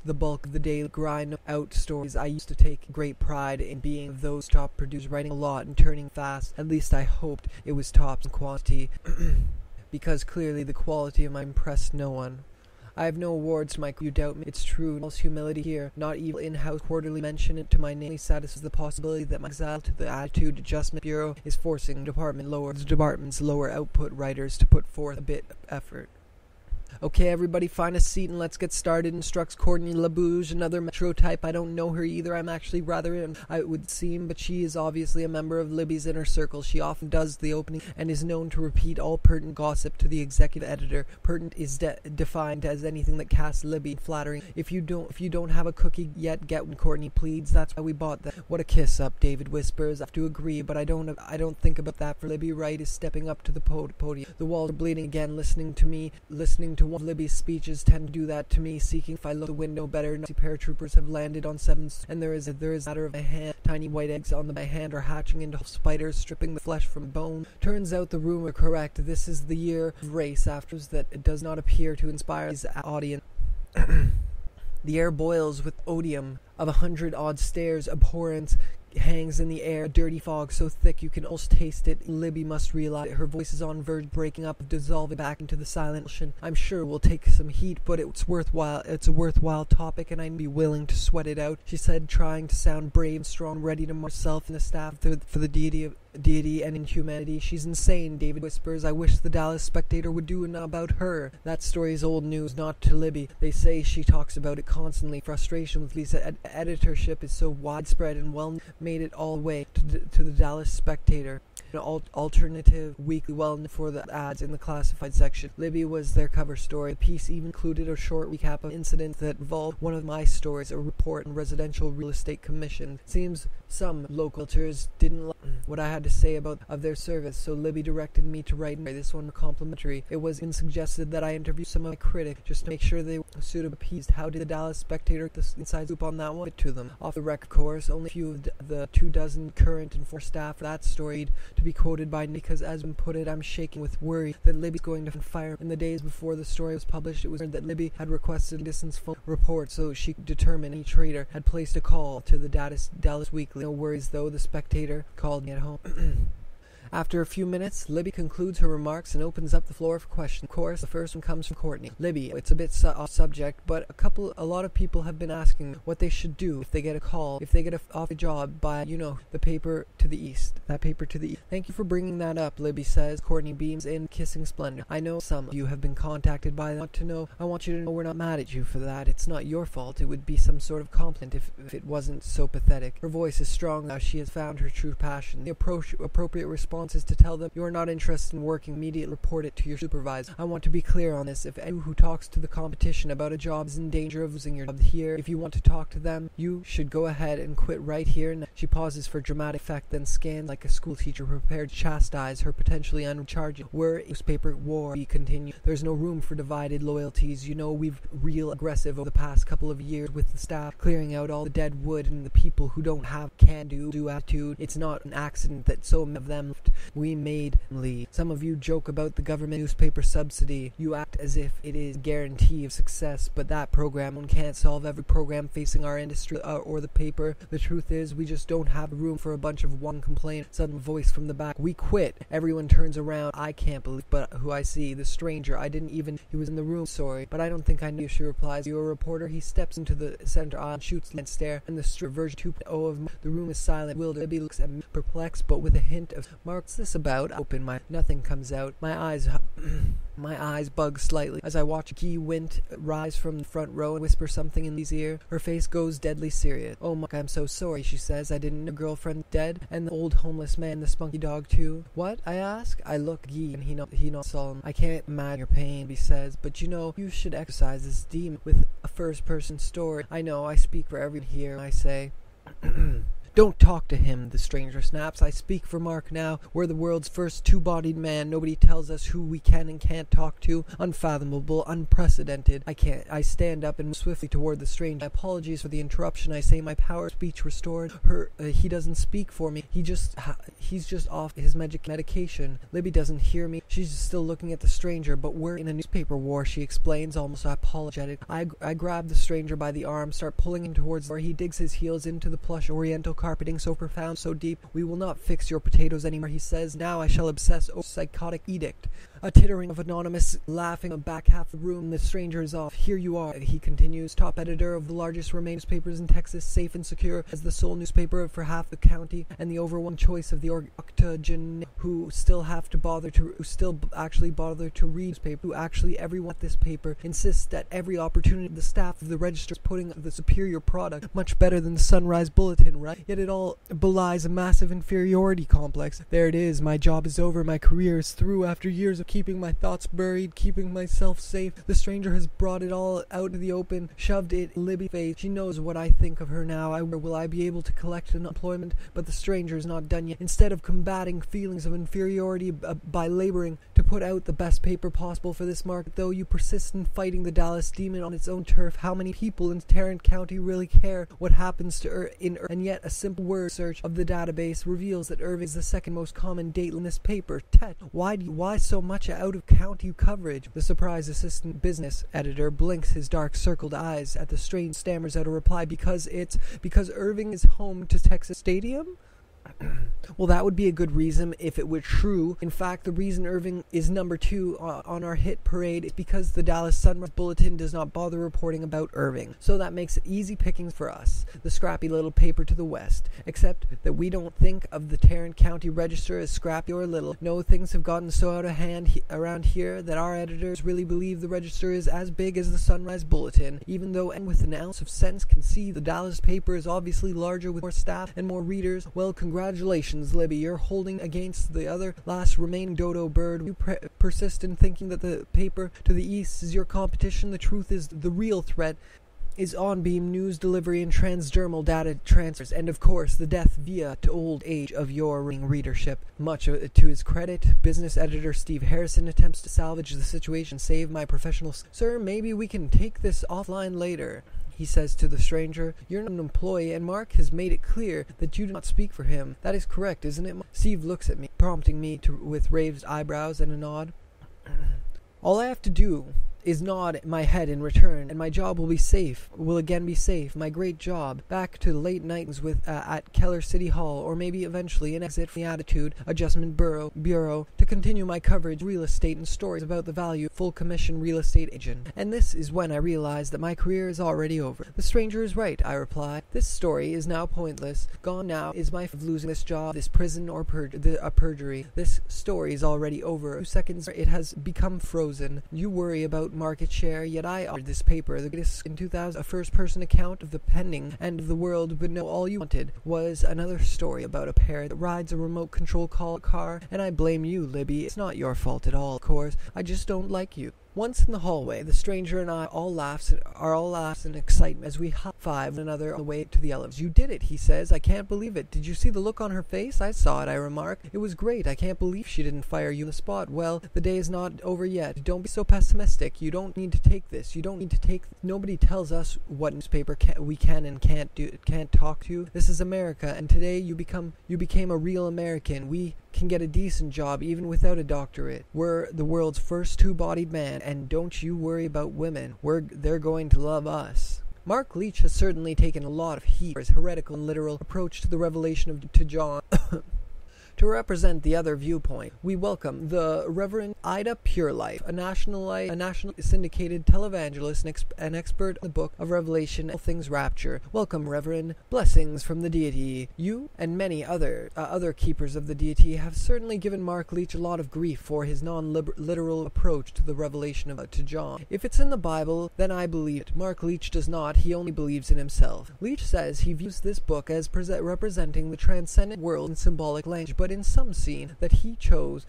the bulk of the daily grind out stories. I used to take great pride in being those top producers, writing a lot and turning fast. At least I hoped it was tops in quantity, because clearly the quality of mine impressed no one. I have no awards, Mike. You doubt me? It's true. False humility here. Not even in-house quarterly mention it to my name satisfies the possibility that my exile to the Attitude Adjustment Bureau is forcing the department's lower output writers to put forth a bit of effort. "Okay, everybody find a seat and let's get started," instructs Courtney LaBouge, another Metro type. I don't know her either. I'm actually rather in, it would seem, but she is obviously a member of Libby's inner circle. She often does the opening and is known to repeat all pertinent gossip to the executive editor. Pertinent is defined as anything that casts Libby flattering. If you don't have a cookie yet, get one," Courtney pleads. "That's why we bought that." "What a kiss up," David whispers. "I have to agree, but I don't think about that for Libby Wright is stepping up to the podium. The walls are bleeding again, listening to one of Libby's speeches tend to do that to me, seeking if I look the window better. Nazi paratroopers have landed on 7, and there is a matter of my hand. Tiny white eggs on my hand are hatching into spiders, stripping the flesh from bone. Turns out the rumor correct. This is the year of race after that it does not appear to inspire his audience." The air boils with odium of 100-odd stares. Abhorrence hangs in the air, a dirty fog so thick you can almost taste it. Libby must realize it. Her voice is on verge breaking up, dissolving back into the silent ocean. "I'm sure we'll take some heat, but it's worthwhile. It's a worthwhile topic, and I'd be willing to sweat it out," she said, trying to sound brave and strong, ready to march herself and the staff for the deity and inhumanity. "She's insane," David whispers. "I wish the Dallas Spectator would do enough about her." That story is old news, not to Libby. They say she talks about it constantly. Frustration with Lisa editorship is so widespread and well made it all the way to the Dallas Spectator, an alternative weekly well for the ads in the classified section. Libby was their cover story. The piece even included a short recap of incidents that involved one of my stories, a report on residential real estate commission. Seems some local editors didn't like what I had to say of their service, so Libby directed me to write this one complimentary. It was even suggested that I interview some of my critics just to make sure they were suitably appeased. How did the Dallas Spectator get the inside scoop on that one? It to them. Off the record, of course, only a few of the 24 current and 4 staff for that story to be quoted by, because as we put it, I'm shaking with worry that Libby's going to fire. In the days before the story was published, it was heard that Libby had requested a distance phone report so she could determine any traitor had placed a call to the Dallas Weekly. No worries though, the Spectator called me at home. After a few minutes, Libby concludes her remarks and opens up the floor for questions. Of course, the first one comes from Courtney. "Libby, it's a bit off subject, but a lot of people have been asking what they should do if they get a call, if they get off a job by, the paper to the east. That paper to the east." "Thank you for bringing that up," Libby says. Courtney beams in, kissing splendor. "I know some of you have been contacted by them. I want you to know we're not mad at you for that. It's not your fault. It would be some sort of compliment if it wasn't so pathetic." Her voice is strong now. She has found her true passion. The appropriate response is to tell them you are not interested in working. Immediately report it to your supervisor. I want to be clear on this. If anyone who talks to the competition about a job is in danger of losing your job here, if you want to talk to them, you should go ahead and quit right here. She pauses for dramatic effect, then scans like a schoolteacher prepared to chastise her potentially uncharged newspaper war. We continue. "There's no room for divided loyalties. We've real aggressive over the past couple of years with the staff, clearing out all the dead wood and the people who don't have can-do attitude. It's not an accident that so many of them left. we made Lee. Some of you joke about the government newspaper subsidy. You act as if it is a guarantee of success, but that program can't solve every program facing our industry or the paper. The truth is, we just don't have room for a bunch of one complaint. Sudden voice from the back. We quit. Everyone turns around. I can't believe but who I see. The stranger. He was in the room. Sorry, but I don't think I knew. She replies. You're a reporter. He steps into the center aisle and shoots and stare. And the version 2.0 of the room is silent. Libby looks at me, perplexed, but with a hint of, Mark, what's this about? I open my, nothing comes out. My eyes bug slightly as I watch Guy Wint rise from the front row and whisper something in Lee's ear. Her face goes deadly serious. Oh, Mark, I'm so sorry, she says. I didn't know girlfriend dead, and the old homeless man, the spunky dog too. What? I ask. I look at Guy, and he nods solemn. I can't imagine your pain, he says, but you should exercise this demon with a first-person story. I know, I speak for everyone here, I say. Don't talk to him, the stranger snaps. I speak for Mark now. We're the world's first two-bodied man. Nobody tells us who we can and can't talk to. Unfathomable, unprecedented. I stand up and move swiftly toward the stranger. Apologies for the interruption. I say my power of speech restored. He doesn't speak for me. He's just off his medication. Libby doesn't hear me. She's still looking at the stranger, but we're in a newspaper war, she explains, almost apologetic. I grab the stranger by the arm, start pulling him towards where he digs his heels into the plush oriental carpeting so profound, so deep. We will not fix your potatoes anymore, he says. Now I shall obsess over psychotic edict. A tittering of anonymous laughing back half the room. The stranger is off. Here you are, he continues, top editor of the largest remaining newspapers in Texas, safe and secure as the sole newspaper for half the county, and the overwhelming choice of the octogen who still actually bother to read newspaper, who actually everyone at this paper insists that every opportunity the staff of the Register is putting the superior product, much better than the Sunrise Bulletin, right? Yet it all belies a massive inferiority complex. There it is. My job is over. My career is through. After years of keeping my thoughts buried, keeping myself safe, the stranger has brought it all out to the open, shoved it in Libby's face. She knows what I think of her now. Will I be able to collect unemployment? But the stranger is not done yet. Instead of combating feelings of inferiority by laboring to put out the best paper possible for this market, though, you persist in fighting the Dallas demon on its own turf. How many people in Tarrant County really care what happens to and yet a simple word search of the database reveals that Irving is the second most common date in this paper. Tet, why so much out-of-county coverage? The surprised assistant business editor blinks his dark circled eyes at the strange, stammers out a reply. Because Irving is home to Texas Stadium? Well, that would be a good reason if it were true. In fact, the reason Irving is number 2 on our hit parade is because the Dallas Sunrise Bulletin does not bother reporting about Irving. So that makes it easy pickings for us, the scrappy little paper to the west. Except that we don't think of the Tarrant County Register as scrappy or little. No, things have gotten so out of hand around here that our editors really believe the Register is as big as the Sunrise Bulletin, even though and with an ounce of sense can see the Dallas paper is obviously larger with more staff and more readers. Well, congratulations, Libby. You're holding against the other last remaining dodo bird. You persist in thinking that the paper to the east is your competition. The truth is the real threat is on-beam news delivery and transdermal data transfers, and of course the death via to old age of your readership. Much to his credit, business editor Steve Harrison attempts to salvage the situation, save my professional. Sir, maybe we can take this offline later, he says to the stranger. You're not an employee, and Mark has made it clear that you do not speak for him. That is correct, isn't it? Steve looks at me, prompting me with raised eyebrows and a nod. All I have to do is nod my head in return, and my job will again be safe. My great job, back to late nights at Keller City Hall, or maybe eventually an exit from the Attitude Adjustment Bureau to continue my coverage of real estate and stories about the value of full commission real estate agent. And this is when I realized that my career is already over. The stranger is right, I reply. This story is now pointless. Gone now is my fear of losing this job, this prison, or perjury. This story is already over. 2 seconds it has become frozen. You worry about market share, yet I offered this paper, the greatest in 2000, a first-person account of the pending end of the world, but no, all you wanted was another story about a pair that rides a remote control car, and I blame you, Libby. It's not your fault at all, of course. I just don't like you. Once in the hallway, the stranger and I are all laughs in excitement as we high-five one another on the way to the elevators. You did it, he says. I can't believe it. Did you see the look on her face? I saw it, I remark. It was great. I can't believe she didn't fire you on the spot. Well, the day is not over yet. Don't be so pessimistic. You don't need to take this. Nobody tells us what newspaper we can and can't talk to. This is America, and today you became a real American. We can get a decent job even without a doctorate. We're the world's first two-bodied man, and don't you worry about women. They're going to love us. Mark Leach has certainly taken a lot of heat for his heretical and literal approach to the revelation to John. To represent the other viewpoint, we welcome the Reverend Ida Purelife, a national syndicated televangelist and expert in the book of Revelation, all things rapture. Welcome, Reverend. Blessings from the deity. You and many other keepers of the deity have certainly given Mark Leach a lot of grief for his non-literal approach to the revelation to John. If it's in the Bible, then I believe it. Mark Leach does not. He only believes in himself. Leach says he views this book as representing the transcendent world in symbolic language, but in some scene that he chose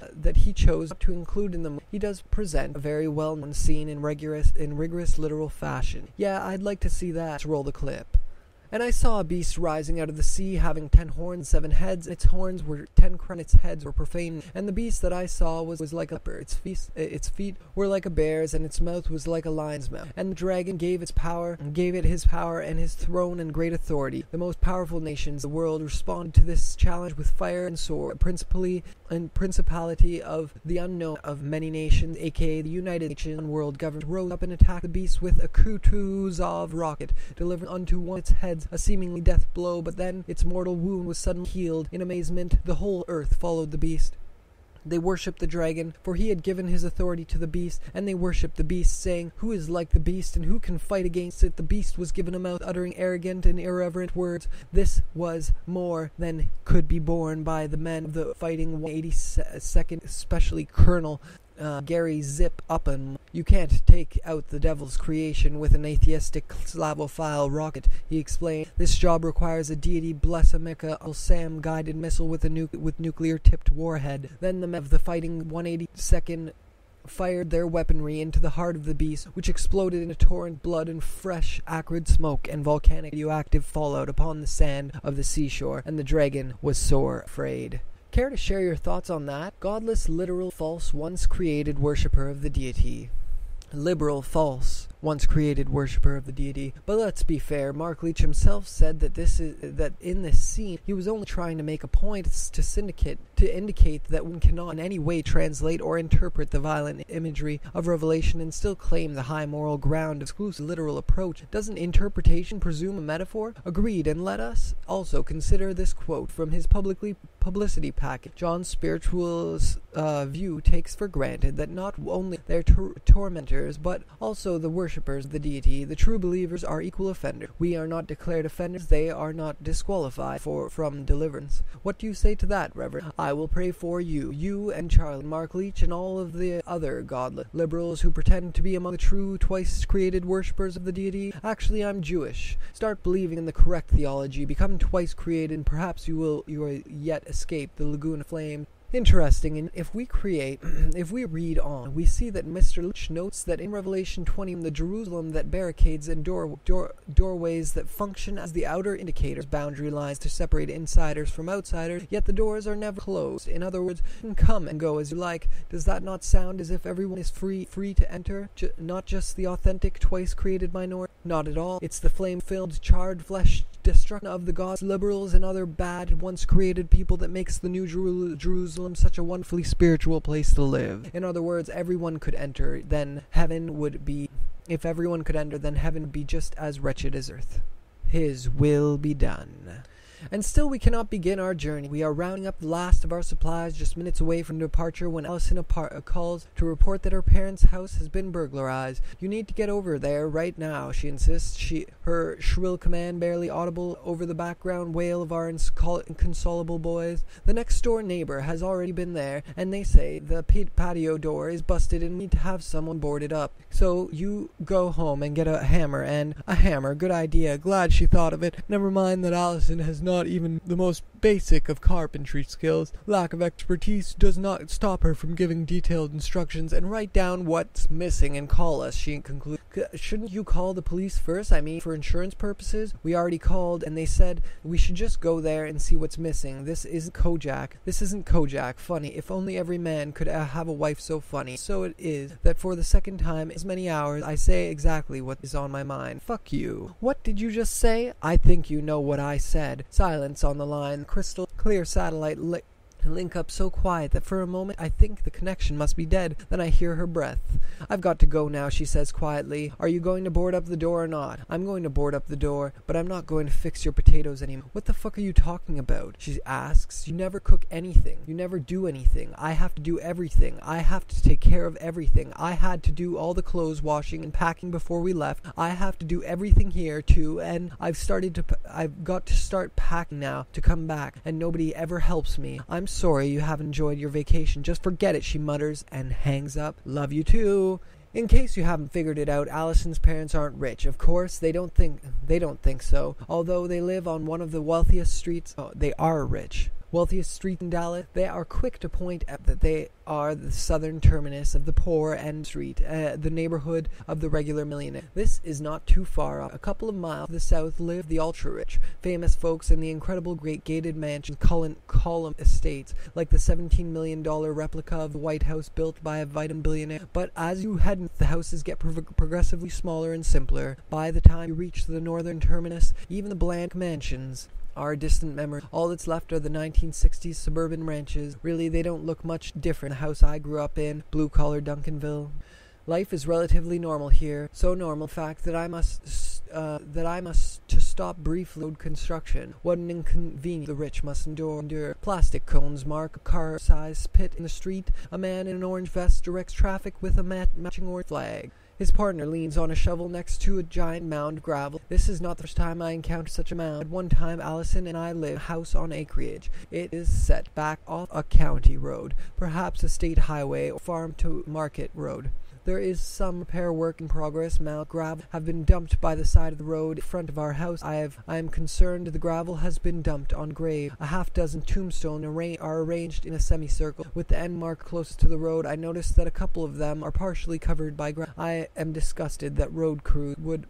to include in them, he does present a very well-known scene in rigorous literal fashion. Yeah, I'd like to see that. Let's roll the clip. And I saw a beast rising out of the sea, having 10 horns, 7 heads. Its horns were 10 crowns, its heads were profane. And the beast that I saw was like a leopard. Its feet were like a bear's, and its mouth was like a lion's mouth. And the dragon gave it his power and his throne and great authority. The most powerful nations of the world responded to this challenge with fire and sword. Principality of the unknown of many nations, aka the United Nations world government, rose up and attacked the beast with a Kutuzov rocket, delivering unto one its heads a seemingly death blow, but then its mortal wound was suddenly healed. In amazement, the whole earth followed the beast. They worshipped the dragon, for he had given his authority to the beast, and they worshipped the beast, saying, "Who is like the beast, and who can fight against it?" The beast was given a mouth, uttering arrogant and irreverent words. This was more than could be borne by the men of the fighting 182nd, especially Colonel Gary Zip Upham. "You can't take out the devil's creation with an atheistic Slavophile rocket," he explained. "This job requires a deity bless America Sam guided missile with nuclear-tipped warhead." Then the men of the fighting 182nd fired their weaponry into the heart of the beast, which exploded in a torrent of blood and fresh, acrid smoke and volcanic radioactive fallout upon the sand of the seashore, and the dragon was sore afraid. Care to share your thoughts on that? Godless, literal, false, once created worshipper of the deity. Liberal, false, once created worshipper of the deity. But let's be fair, Mark Leach himself said that in this scene he was only trying to make a point to indicate that one cannot in any way translate or interpret the violent imagery of Revelation and still claim the high moral ground of exclusive literal approach. Doesn't interpretation presume a metaphor? Agreed, and let us also consider this quote from his publicity package. John's spiritualist view takes for granted that not only their tormentors, but also the worshippers of the deity, the true believers, are equal offenders. We are not declared offenders, they are not disqualified from deliverance. What do you say to that, Reverend? I will pray for you and Charlie, Mark Leach, and all of the other godless liberals who pretend to be among the true twice-created worshippers of the deity. Actually, I'm Jewish. Start believing in the correct theology, become twice created, and perhaps you will yet escape the lagoon of flame. Interesting, and if we read on, we see that Mr. Leach notes that in Revelation 20, the Jerusalem that barricades and doorways that function as the outer indicators, boundary lines to separate insiders from outsiders, yet the doors are never closed. In other words, you can come and go as you like. Does that not sound as if everyone is free to enter? Not just the authentic, twice-created minority? Not at all. It's the flame-filled, charred flesh destruction of the gods, liberals, and other bad, once-created people that makes the new Jerusalem such a wonderfully spiritual place to live. In other words, everyone could enter, then heaven would be... If everyone could enter, then heaven would be just as wretched as earth. His will be done. And still we cannot begin our journey. We are rounding up the last of our supplies, just minutes away from departure, when Allison calls to report that her parents' house has been burglarized. "You need to get over there right now," she insists, her shrill command barely audible over the background wail of our inconsolable boys. The next-door neighbor has already been there, and they say the patio door is busted and need to have someone board it up. So you go home and get a hammer, good idea, glad she thought of it. Never mind that Allison has not even the most basic of carpentry skills. Lack of expertise does not stop her from giving detailed instructions, and write down what's missing and call us," she concludes. "Shouldn't you call the police first? I mean, for insurance purposes? We already called, and they said we should just go there and see what's missing. This isn't Kojak. Funny. If only every man could have a wife so funny. So it is that for the second time in as many hours I say exactly what is on my mind. Fuck you." "What did you just say?" "I think you know what I said." Silence on the line. Crystal clear satellite and link up so quiet that for a moment I think the connection must be dead. Then I hear her breath. "I've got to go now," she says quietly. "Are you going to board up the door or not?" "I'm going to board up the door, but I'm not going to fix your potatoes anymore." "What the fuck are you talking about?" she asks. "You never cook anything. You never do anything. I have to do everything. I have to take care of everything. I had to do all the clothes washing and packing before we left. I have to do everything here too, and I've got to start packing now to come back, and nobody ever helps me. I'm sorry you haven't enjoyed your vacation. Just forget it," she mutters and hangs up. Love you too. In case you haven't figured it out, Allison's parents aren't rich. Of course, they don't think so. Although they live on one of the wealthiest streets, they are rich. Wealthiest street in Dallas, they are quick to point out that they are the southern terminus of the poor end street, the neighborhood of the regular millionaire. This is not too far off. A couple of miles to the south live the ultra-rich, famous folks in the incredible great gated mansion column estates, like the $17 million replica of the White House built by a vitamin billionaire. But as you head north, the houses get progressively smaller and simpler. By the time you reach the northern terminus, even the bland mansions are a distant memory. All that's left are the 1960s suburban ranches. Really, they don't look much different. The house I grew up in, blue-collar Duncanville. Life is relatively normal here, so normal, in fact, that I must to stop briefly road construction. What an inconvenience the rich must endure. Plastic cones mark a car-sized pit in the street. A man in an orange vest directs traffic with a matching orange flag. His partner leans on a shovel next to a giant mound of gravel. This is not the first time I encounter such a mound. At one time, Allison and I lived in a house on acreage. It is set back off a county road, perhaps a state highway or farm-to-market road. There is some repair work in progress. Mound gravel have been dumped by the side of the road in front of our house. I am concerned the gravel has been dumped on grave. A half-dozen tombstones are arranged in a semicircle. With the end mark closest to the road, I noticed that a couple of them are partially covered by gravel. I am disgusted that road crews would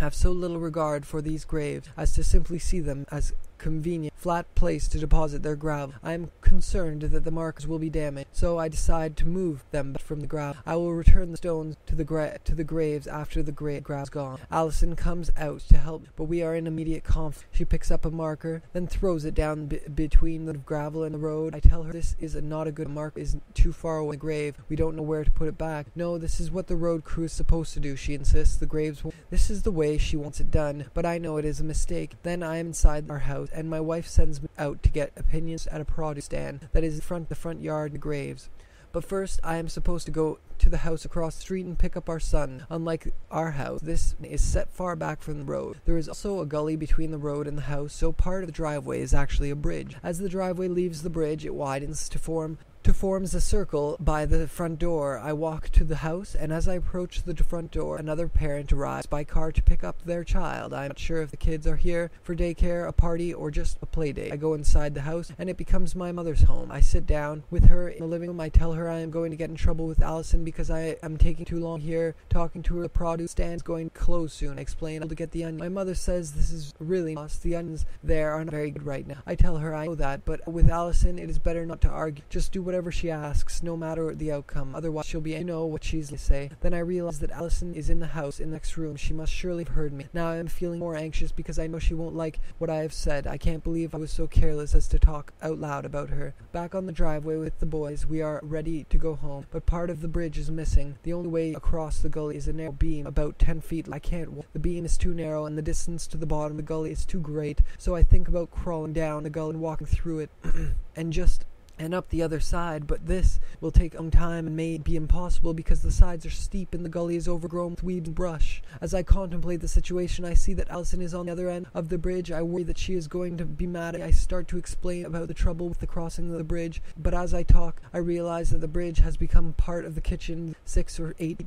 have so little regard for these graves as to simply see them as convenient flat place to deposit their gravel. I am concerned that the markers will be damaged, so I decide to move them back from the gravel. I will return the stones to the graves after the gravel is gone. Allison comes out to help, but we are in immediate conflict. She picks up a marker, then throws it down between the gravel and the road. I tell her this is not a good marker, is too far away from the grave. We don't know where to put it back. No, this is what the road crew is supposed to do, she insists. The graves won't. This is the way she wants it done, but I know it is a mistake. Then I am inside our house, and my wife sends me out to get opinions at a produce stand that is in the front yard of the graves. But first, I am supposed to go to the house across the street and pick up our son. Unlike our house, this is set far back from the road. There is also a gully between the road and the house, so part of the driveway is actually a bridge. As the driveway leaves the bridge, it widens to forms a circle by the front door. I walk to the house, and as I approach the front door, another parent arrives by car to pick up their child. I'm not sure if the kids are here for daycare, a party, or just a play date. I go inside the house, and it becomes my mother's home. I sit down with her in the living room. I tell her I am going to get in trouble with Allison because I am taking too long here talking to her. The produce stand's going to close soon. I explain to get the onion. My mother says this is really lost. The onions there are not very good right now. I tell her I know that, but with Allison it is better not to argue. Just do whatever she asks, no matter the outcome. Otherwise she'll be, what she's to say. Then I realize that Allison is in the house in the next room. She must surely have heard me. Now I am feeling more anxious because I know she won't like what I have said. I can't believe I was so careless as to talk out loud about her. Back on the driveway with the boys, we are ready to go home, but part of the bridge is missing. The only way across the gully is a narrow beam about 10 feet. I can't walk. The beam is too narrow and the distance to the bottom of the gully is too great, so I think about crawling down the gully and walking through it and up the other side, but this will take a long time and may be impossible because the sides are steep and the gully is overgrown with weeds and brush. As I contemplate the situation, I see that Allison is on the other end of the bridge. I worry that she is going to be mad at me. I start to explain about the trouble with the crossing of the bridge, but as I talk, I realize that the bridge has become part of the kitchen, 6 or 8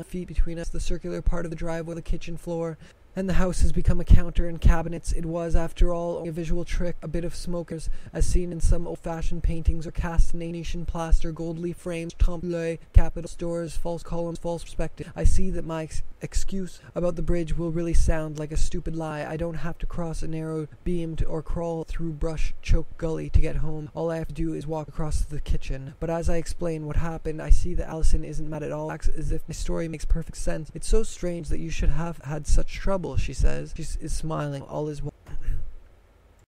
feet between us, the circular part of the driveway, the kitchen floor, and the house has become a counter and cabinets. It was, after all, only a visual trick, a bit of smokers, as seen in some old-fashioned paintings, or cast in Venetian plaster, gold leaf frames, trompe-l'oeil, capital stores, false columns, false perspective. I see that my excuse about the bridge will really sound like a stupid lie. I don't have to cross a narrow beam or crawl through brush-choked gully to get home. All I have to do is walk across the kitchen. But as I explain what happened, I see that Allison isn't mad at all, acts as if my story makes perfect sense. It's so strange that you should have had such trouble, she says. She is smiling. All is well.